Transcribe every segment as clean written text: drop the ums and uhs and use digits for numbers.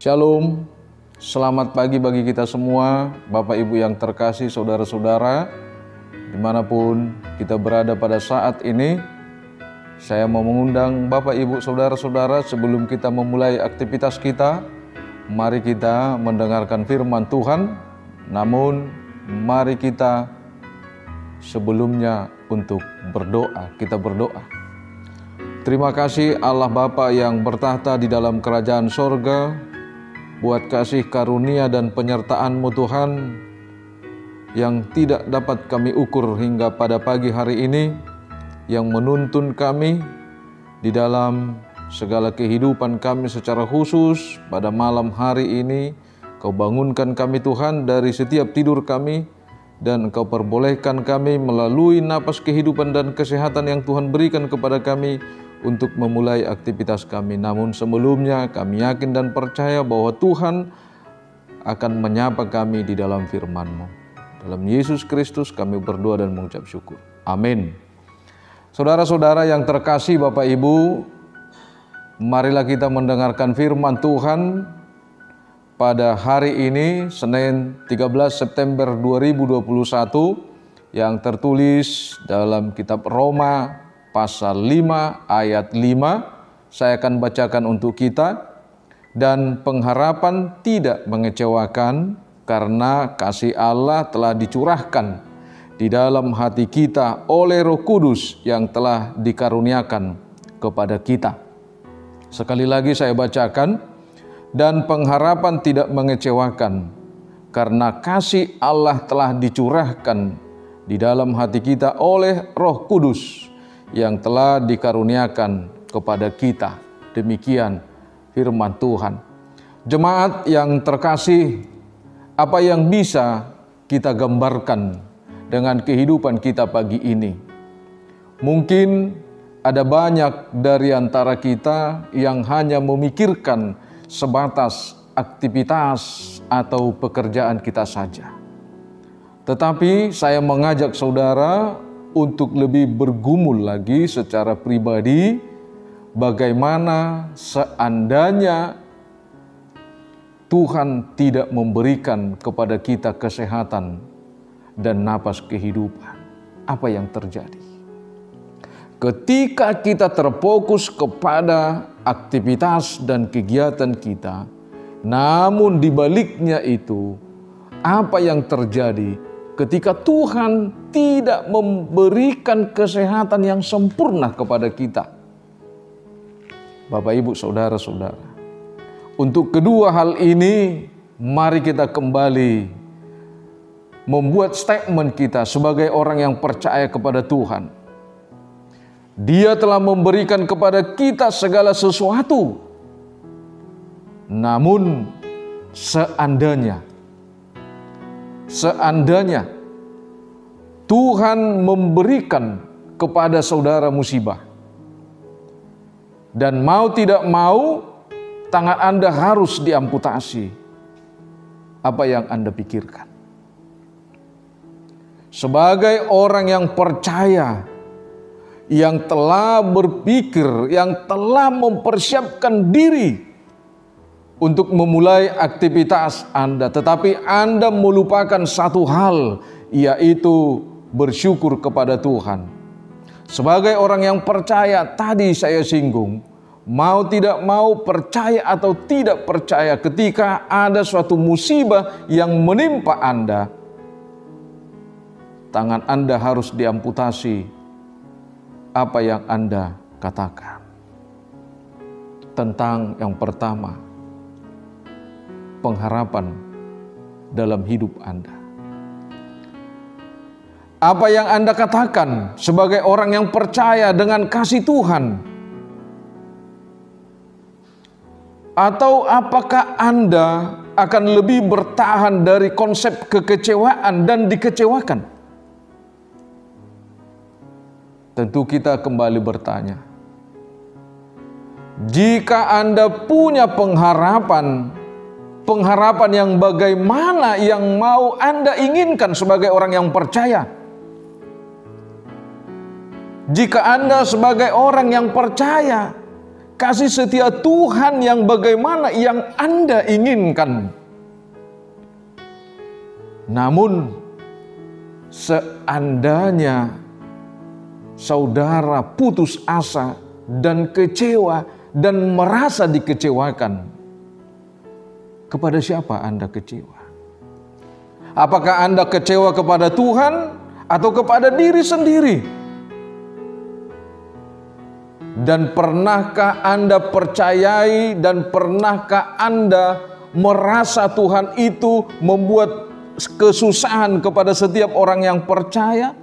Shalom, selamat pagi bagi kita semua, Bapak Ibu yang terkasih, saudara-saudara, dimanapun kita berada pada saat ini. Saya mau mengundang Bapak Ibu saudara-saudara sebelum kita memulai aktivitas kita, mari kita mendengarkan firman Tuhan. Namun mari kita sebelumnya untuk berdoa, kita berdoa. Terima kasih Allah Bapa yang bertahta di dalam kerajaan sorga, buat kasih karunia dan penyertaan-Mu Tuhan yang tidak dapat kami ukur hingga pada pagi hari ini, yang menuntun kami di dalam segala kehidupan kami secara khusus pada malam hari ini. Kau bangunkan kami Tuhan dari setiap tidur kami, dan Kau perbolehkan kami melalui napas kehidupan dan kesehatan yang Tuhan berikan kepada kami untuk memulai aktivitas kami. Namun sebelumnya kami yakin dan percaya bahwa Tuhan akan menyapa kami di dalam firman-Mu. Dalam Yesus Kristus kami berdoa dan mengucap syukur. Amin. Saudara-saudara yang terkasih Bapak Ibu, marilah kita mendengarkan firman Tuhan pada hari ini, Senin 13 September 2021, yang tertulis dalam kitab Roma pasal 5 ayat 5. Saya akan bacakan untuk kita. Dan pengharapan tidak mengecewakan, karena kasih Allah telah dicurahkan di dalam hati kita oleh Roh Kudus yang telah dikaruniakan kepada kita. Sekali lagi saya bacakan. Dan pengharapan tidak mengecewakan, karena kasih Allah telah dicurahkan di dalam hati kita oleh Roh Kudus yang telah dikaruniakan kepada kita. Demikian firman Tuhan. Jemaat yang terkasih, apa yang bisa kita gambarkan dengan kehidupan kita pagi ini? Mungkin ada banyak dari antara kita yang hanya memikirkan sebatas aktivitas atau pekerjaan kita saja. Tetapi saya mengajak saudara untuk lebih bergumul lagi secara pribadi, bagaimana seandainya Tuhan tidak memberikan kepada kita kesehatan dan napas kehidupan. Apa yang terjadi? Ketika kita terfokus kepada aktivitas dan kegiatan kita, namun di baliknya itu, apa yang terjadi ketika Tuhan tidak memberikan kesehatan yang sempurna kepada kita? Bapak, Ibu, saudara-saudara, untuk kedua hal ini, mari kita kembali membuat statement kita sebagai orang yang percaya kepada Tuhan. Dia telah memberikan kepada kita segala sesuatu. Namun seandainya Tuhan memberikan kepada saudara musibah, dan mau tidak mau tangan Anda harus diamputasi, apa yang Anda pikirkan? Sebagai orang yang percaya, yang telah berpikir, yang telah mempersiapkan diri untuk memulai aktivitas Anda, tetapi Anda melupakan satu hal, yaitu bersyukur kepada Tuhan. Sebagai orang yang percaya, tadi saya singgung, mau tidak mau, percaya atau tidak percaya, ketika ada suatu musibah yang menimpa Anda, tangan Anda harus diamputasi. Apa yang Anda katakan tentang yang pertama, pengharapan dalam hidup Anda? Apa yang Anda katakan sebagai orang yang percaya dengan kasih Tuhan? Atau apakah Anda akan lebih bertahan dari konsep kekecewaan dan dikecewakan? Tentu kita kembali bertanya, jika Anda punya pengharapan yang bagaimana yang mau Anda inginkan sebagai orang yang percaya? Jika Anda sebagai orang yang percaya, kasih setia Tuhan yang bagaimana yang Anda inginkan. Namun seandainya saudara putus asa dan kecewa dan merasa dikecewakan, kepada siapa Anda kecewa? Apakah Anda kecewa kepada Tuhan atau kepada diri sendiri? Dan pernahkah Anda percayai dan pernahkah Anda merasa Tuhan itu membuat kesusahan kepada setiap orang yang percaya?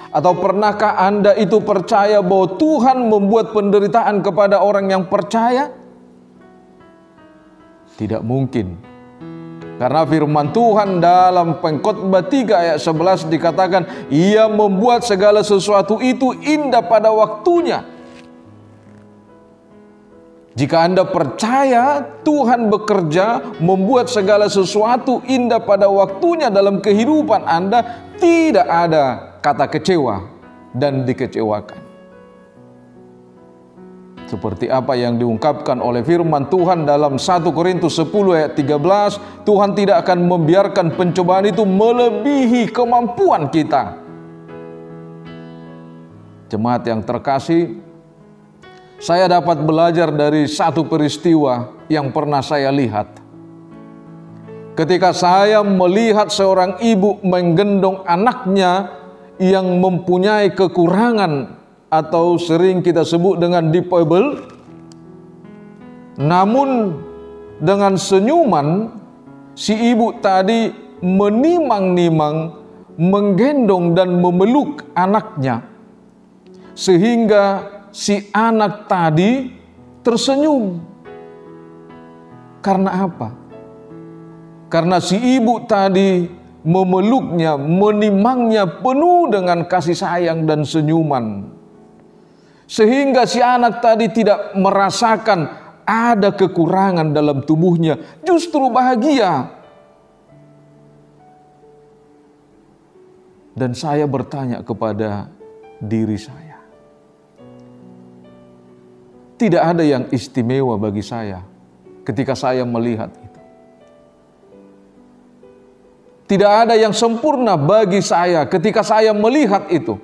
Atau pernahkah Anda itu percaya bahwa Tuhan membuat penderitaan kepada orang yang percaya? Tidak mungkin. Karena firman Tuhan dalam Pengkhotbah 3 ayat 11 dikatakan, Ia membuat segala sesuatu itu indah pada waktunya. Jika Anda percaya Tuhan bekerja membuat segala sesuatu indah pada waktunya dalam kehidupan Anda, tidak ada kata kecewa dan dikecewakan. Seperti apa yang diungkapkan oleh firman Tuhan dalam 1 Korintus 10 ayat 13, Tuhan tidak akan membiarkan pencobaan itu melebihi kemampuan kita. Jemaat yang terkasih, saya dapat belajar dari satu peristiwa yang pernah saya lihat. Ketika saya melihat seorang ibu menggendong anaknya yang mempunyai kekurangan atau sering kita sebut dengan difabel, namun dengan senyuman si ibu tadi menimang-nimang, menggendong dan memeluk anaknya, sehingga si anak tadi tersenyum. Karena apa? Karena si ibu tadi memeluknya, menimangnya penuh dengan kasih sayang dan senyuman. Sehingga si anak tadi tidak merasakan ada kekurangan dalam tubuhnya, justru bahagia. Dan saya bertanya kepada diri saya, tidak ada yang istimewa bagi saya ketika saya melihat itu. Tidak ada yang sempurna bagi saya ketika saya melihat itu.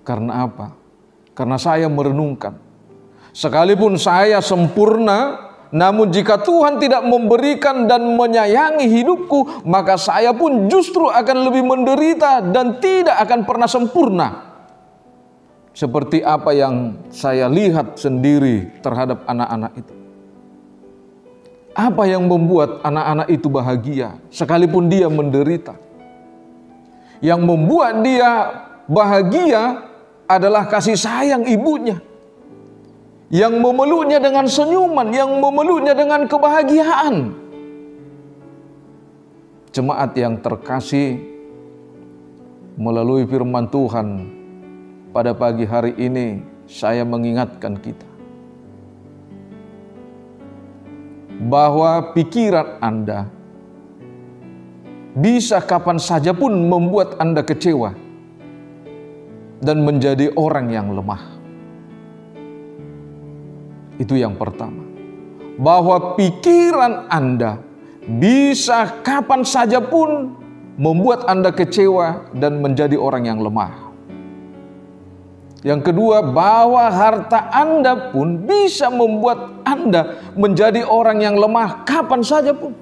Karena apa? Karena saya merenungkan, sekalipun saya sempurna, namun jika Tuhan tidak memberikan dan menyayangi hidupku, maka saya pun justru akan lebih menderita dan tidak akan pernah sempurna. Seperti apa yang saya lihat sendiri terhadap anak-anak itu. Apa yang membuat anak-anak itu bahagia sekalipun dia menderita? Yang membuat dia bahagia adalah kasih sayang ibunya, yang memeluknya dengan senyuman, yang memeluknya dengan kebahagiaan. Jemaat yang terkasih, melalui firman Tuhan pada pagi hari ini, saya mengingatkan kita bahwa pikiran Anda bisa kapan saja pun membuat Anda kecewa dan menjadi orang yang lemah. Itu yang pertama. Bahwa pikiran Anda bisa kapan saja pun membuat Anda kecewa dan menjadi orang yang lemah. Yang kedua, bahwa harta Anda pun bisa membuat Anda menjadi orang yang lemah kapan saja pun.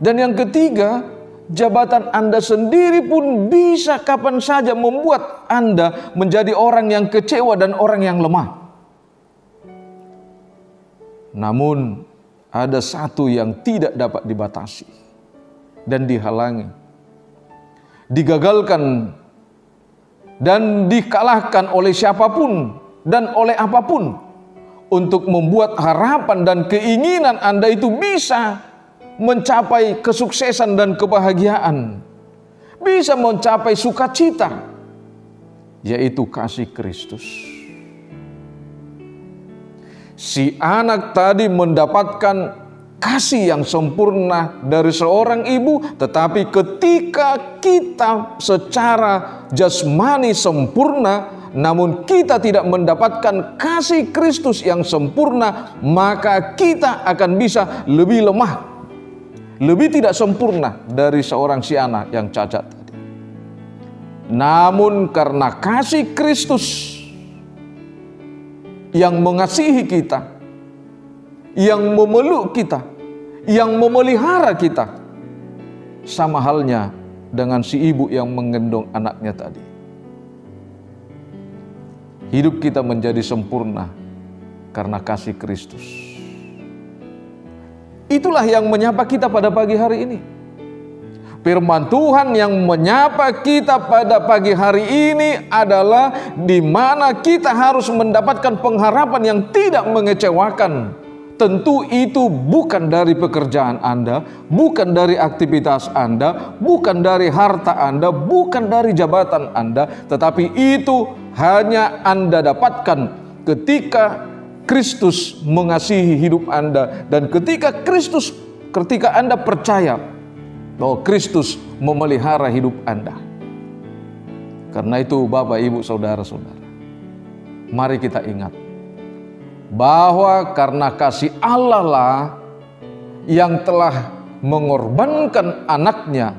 Dan yang ketiga, jabatan Anda sendiri pun bisa kapan saja membuat Anda menjadi orang yang kecewa dan orang yang lemah. Namun ada satu yang tidak dapat dibatasi dan dihalangi, digagalkan dan dikalahkan oleh siapapun dan oleh apapun untuk membuat harapan dan keinginan Anda itu bisa mencapai kesuksesan dan kebahagiaan, bisa mencapai sukacita, yaitu kasih Kristus. Si anak tadi mendapatkan kasih yang sempurna dari seorang ibu, tetapi ketika kita secara jasmani sempurna, namun kita tidak mendapatkan kasih Kristus yang sempurna, maka kita akan bisa lebih lemah, lebih tidak sempurna dari seorang si anak yang cacat tadi. Namun karena kasih Kristus yang mengasihi kita, yang memeluk kita, yang memelihara kita, sama halnya dengan si ibu yang menggendong anaknya tadi. Hidup kita menjadi sempurna karena kasih Kristus. Itulah yang menyapa kita pada pagi hari ini. Firman Tuhan yang menyapa kita pada pagi hari ini adalah di mana kita harus mendapatkan pengharapan yang tidak mengecewakan. Tentu itu bukan dari pekerjaan Anda, bukan dari aktivitas Anda, bukan dari harta Anda, bukan dari jabatan Anda, tetapi itu hanya Anda dapatkan ketika Kristus mengasihi hidup Anda, dan ketika Anda percaya bahwa Kristus memelihara hidup Anda. Karena itu Bapak, Ibu, Saudara-saudara, mari kita ingat bahwa karena kasih Allah lah yang telah mengorbankan anaknya,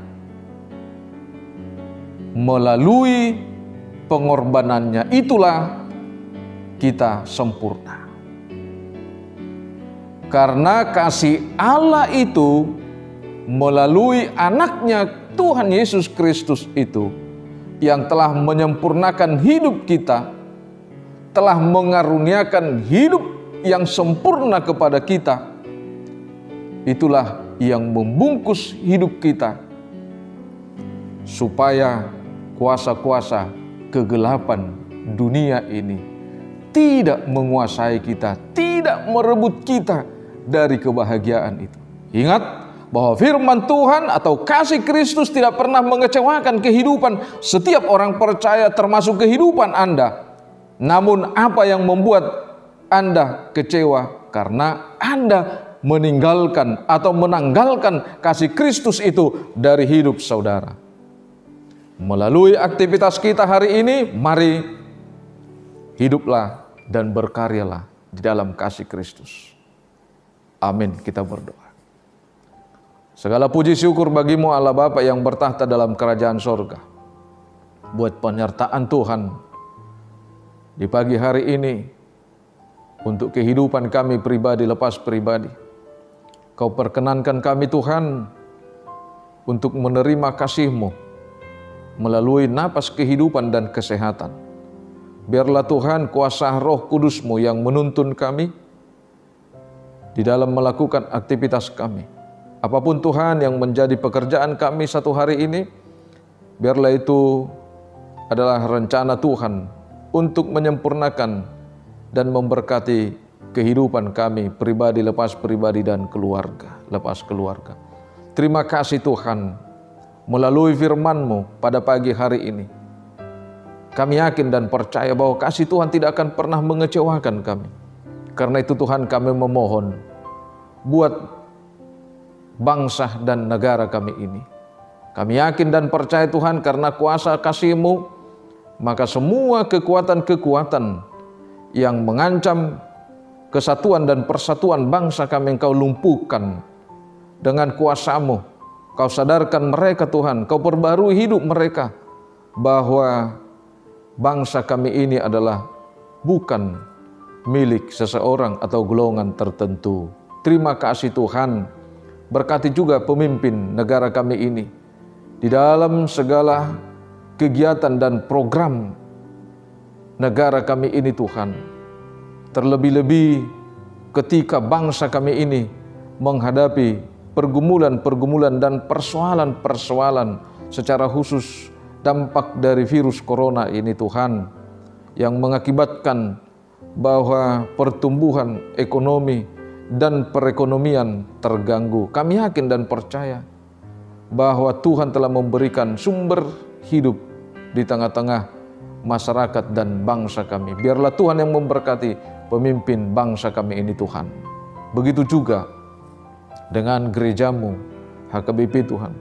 melalui pengorbanannya itulah kita sempurna. Karena kasih Allah itu melalui anaknya Tuhan Yesus Kristus itu yang telah menyempurnakan hidup kita, telah mengaruniakan hidup yang sempurna kepada kita. Itulah yang membungkus hidup kita supaya kuasa-kuasa kegelapan dunia ini tidak menguasai kita, tidak merebut kita dari kebahagiaan itu. Ingat bahwa firman Tuhan atau kasih Kristus tidak pernah mengecewakan kehidupan setiap orang percaya, termasuk kehidupan Anda. Namun apa yang membuat Anda kecewa? Karena Anda meninggalkan atau menanggalkan kasih Kristus itu dari hidup saudara. Melalui aktivitas kita hari ini, mari hiduplah dan berkaryalah di dalam kasih Kristus. Amin. Kita berdoa. Segala puji syukur bagimu Allah Bapa yang bertahta dalam kerajaan sorga, buat penyertaan Tuhan di pagi hari ini untuk kehidupan kami pribadi lepas pribadi. Kau perkenankan kami Tuhan untuk menerima kasih-Mu melalui napas kehidupan dan kesehatan. Biarlah Tuhan kuasa Roh Kudus-Mu yang menuntun kami di dalam melakukan aktivitas kami. Apapun Tuhan yang menjadi pekerjaan kami satu hari ini, biarlah itu adalah rencana Tuhan untuk menyempurnakan dan memberkati kehidupan kami pribadi lepas pribadi dan keluarga lepas keluarga. Terima kasih Tuhan, melalui firman-Mu pada pagi hari ini kami yakin dan percaya bahwa kasih Tuhan tidak akan pernah mengecewakan kami. Karena itu Tuhan, kami memohon buat bangsa dan negara kami ini. Kami yakin dan percaya Tuhan, karena kuasa kasih-Mu, maka semua kekuatan-kekuatan yang mengancam kesatuan dan persatuan bangsa kami Engkau lumpuhkan dengan kuasa-Mu. Kau sadarkan mereka Tuhan, Kau perbarui hidup mereka bahwa bangsa kami ini adalah bukan milik seseorang atau golongan tertentu. Terima kasih Tuhan. Berkati juga pemimpin negara kami ini di dalam segala kegiatan dan program negara kami ini Tuhan. Terlebih-lebih ketika bangsa kami ini menghadapi pergumulan-pergumulan dan persoalan-persoalan secara khusus dampak dari virus corona ini Tuhan, yang mengakibatkan bahwa pertumbuhan ekonomi dan perekonomian terganggu. Kami yakin dan percaya bahwa Tuhan telah memberikan sumber hidup di tengah-tengah masyarakat dan bangsa kami. Biarlah Tuhan yang memberkati pemimpin bangsa kami ini Tuhan. Begitu juga dengan gereja-Mu, HKBP Tuhan,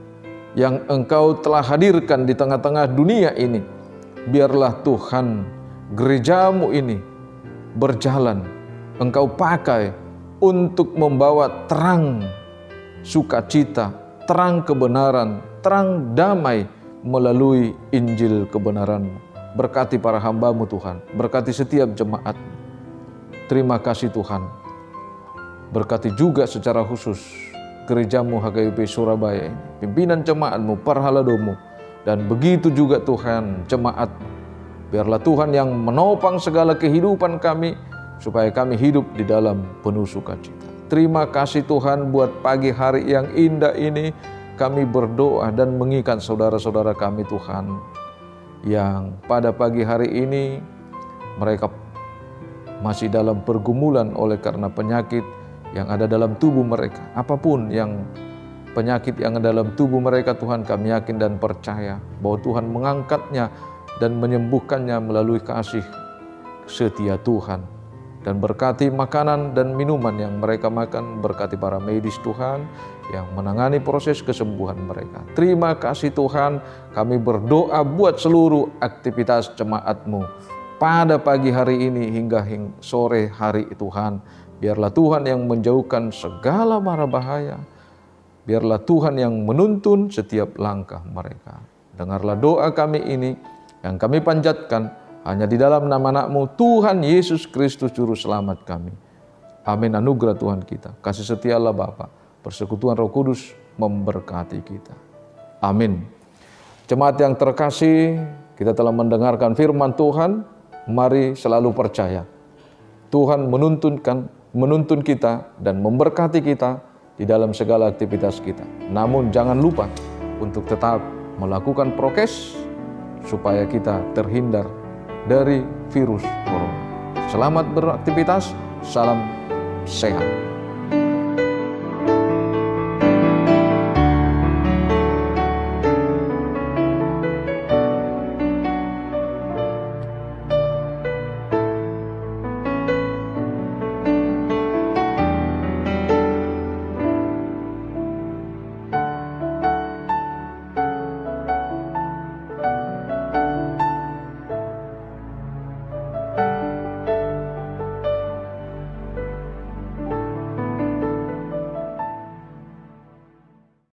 yang Engkau telah hadirkan di tengah-tengah dunia ini. Biarlah Tuhan gerejamu ini berjalan, Engkau pakai untuk membawa terang sukacita, terang kebenaran, terang damai melalui Injil kebenaran-Mu. Berkati para hamba-Mu Tuhan, berkati setiap jemaat. Terima kasih Tuhan. Berkati juga secara khusus gerejamu HKBP Surabaya ini, pimpinan jemaat-Mu, Parhalado-Mu, dan begitu juga Tuhan jemaat. Biarlah Tuhan yang menopang segala kehidupan kami, supaya kami hidup di dalam penuh sukacita. Terima kasih Tuhan buat pagi hari yang indah ini. Kami berdoa dan mengingat saudara-saudara kami Tuhan, yang pada pagi hari ini mereka masih dalam pergumulan oleh karena penyakit yang ada dalam tubuh mereka. Apapun yang penyakit yang ada dalam tubuh mereka Tuhan, kami yakin dan percaya bahwa Tuhan mengangkatnya dan menyembuhkannya melalui kasih setia Tuhan. Dan berkati makanan dan minuman yang mereka makan, berkati para medis Tuhan yang menangani proses kesembuhan mereka. Terima kasih Tuhan, kami berdoa buat seluruh aktivitas jemaat-Mu pada pagi hari ini hingga sore hari Tuhan. Biarlah Tuhan yang menjauhkan segala mara bahaya. Biarlah Tuhan yang menuntun setiap langkah mereka. Dengarlah doa kami ini yang kami panjatkan hanya di dalam nama Anak-Mu, Tuhan Yesus Kristus Juru Selamat kami. Amin. Anugerah Tuhan kita, kasih setia Allah Bapa, persekutuan Roh Kudus memberkati kita. Amin. Jemaat yang terkasih, kita telah mendengarkan firman Tuhan. Mari selalu percaya. Tuhan menuntun kita dan memberkati kita di dalam segala aktivitas kita. Namun jangan lupa untuk tetap melakukan prokes supaya kita terhindar dari virus corona. Selamat beraktivitas, salam sehat.